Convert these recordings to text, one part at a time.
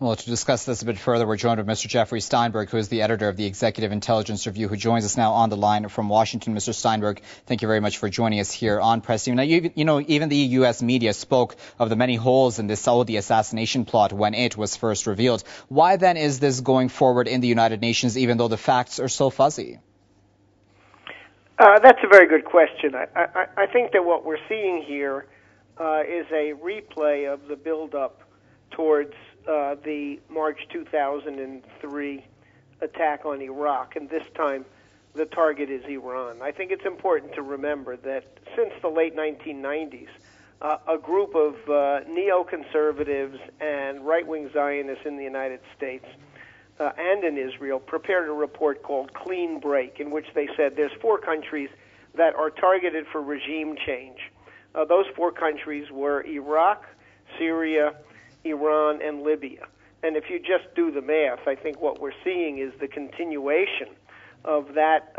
Well, to discuss this a bit further, we're joined with Mr. Jeffery Steinberg, who is the editor of the Executive Intelligence Review, who joins us now on the line from Washington. Mr. Steinberg, thank you very much for joining us here on Press Team. Now, even the U.S. media spoke of the many holes in this Saudi assassination plot when it was first revealed. Why then is this going forward in the United Nations, even though the facts are so fuzzy? That's a very good question. I think that what we're seeing here is a replay of the build-up towards the March 2003 attack on Iraq, and this time the target is Iran. I think it's important to remember that since the late 1990s, a group of neoconservatives and right-wing Zionists in the United States and in Israel prepared a report called Clean Break, in which they said there's 4 countries that are targeted for regime change. Those 4 countries were Iraq, Syria, Iran, and Libya. And if you just do the math, I think what we're seeing is the continuation of that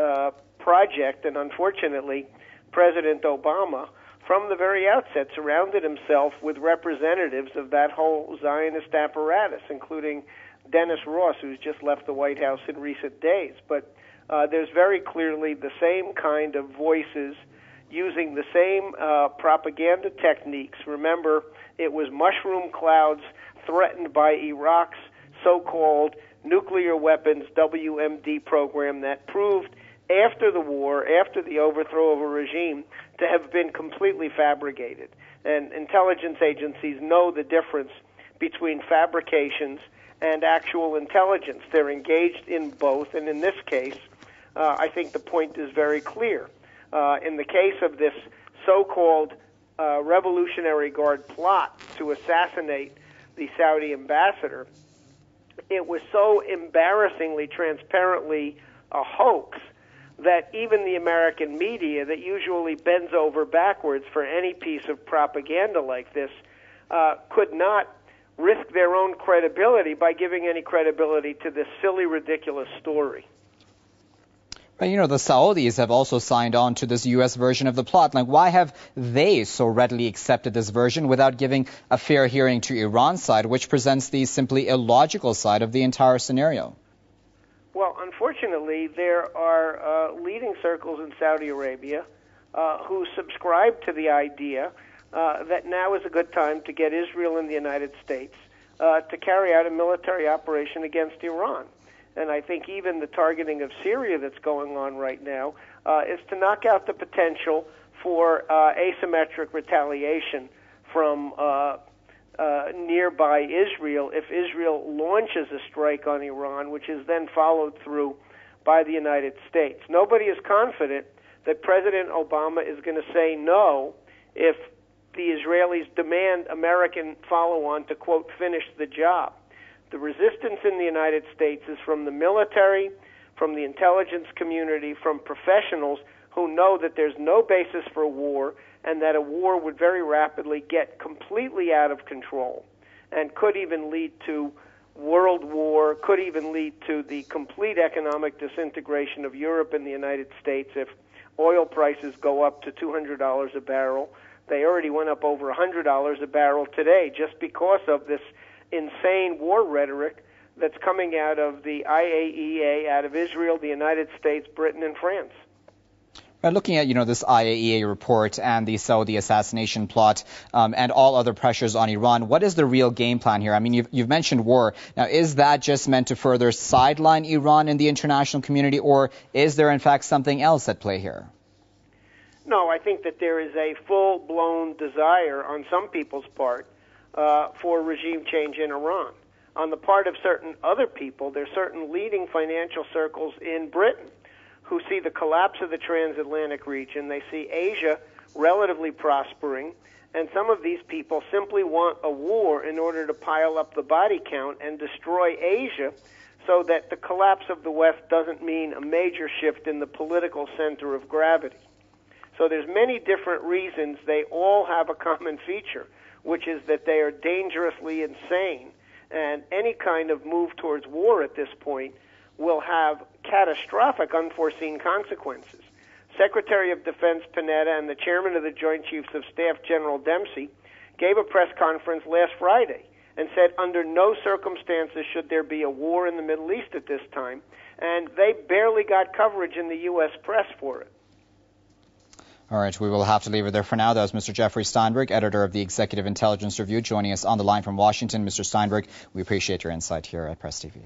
project. And unfortunately, President Obama, from the very outset, surrounded himself with representatives of that whole Zionist apparatus, including Dennis Ross, who's just left the White House in recent days. But there's very clearly the same kind of voices using the same propaganda techniques. Remember, it was mushroom clouds threatened by Iraq's so-called nuclear weapons WMD program that proved after the war, after the overthrow of a regime, to have been completely fabricated. And intelligence agencies know the difference between fabrications and actual intelligence. They're engaged in both, and in this case, I think the point is very clear. In the case of this so-called Revolutionary Guard plot to assassinate the Saudi ambassador, it was so embarrassingly, transparently a hoax that even the American media, that usually bends over backwards for any piece of propaganda like this, could not risk their own credibility by giving any credibility to this silly, ridiculous story. But, the Saudis have also signed on to this U.S. version of the plot. Like, why have they so readily accepted this version without giving a fair hearing to Iran's side, which presents the simply illogical side of the entire scenario? Well, unfortunately, there are leading circles in Saudi Arabia who subscribe to the idea that now is a good time to get Israel and the United States to carry out a military operation against Iran. And I think even the targeting of Syria that's going on right now is to knock out the potential for asymmetric retaliation from nearby Israel if Israel launches a strike on Iran, which is then followed through by the United States. Nobody is confident that President Obama is going to say no if the Israelis demand American follow-on to, quote, finish the job. The resistance in the United States is from the military, from the intelligence community, from professionals who know that there's no basis for war and that a war would very rapidly get completely out of control and could even lead to world war, could even lead to the complete economic disintegration of Europe and the United States if oil prices go up to $200 a barrel. They already went up over $100 a barrel today just because of this insane war rhetoric that's coming out of the IAEA, out of Israel, the United States, Britain, and France. Looking at, this IAEA report and the Saudi assassination plot and all other pressures on Iran, what is the real game plan here? I mean, you've mentioned war. Now, is that just meant to further sideline Iran in the international community, or is there, in fact, something else at play here? No, I think that there is a full-blown desire on some people's part for regime change in Iran. On the part of certain other people, there are certain leading financial circles in Britain who see the collapse of the transatlantic region. They see Asia relatively prospering, and some of these people simply want a war in order to pile up the body count and destroy Asia so that the collapse of the West doesn't mean a major shift in the political center of gravity. So there's many different reasons. They all have a common feature, which is that they are dangerously insane, and any kind of move towards war at this point will have catastrophic unforeseen consequences. Secretary of Defense Panetta and the chairman of the Joint Chiefs of Staff, General Dempsey, gave a press conference last Friday, and said under no circumstances should there be a war in the Middle East at this time, and they barely got coverage in the U.S. press for it. All right, we will have to leave it there for now. That was Mr. Jeffery Steinberg, editor of the Executive Intelligence Review, joining us on the line from Washington. Mr. Steinberg, we appreciate your insight here at Press TV.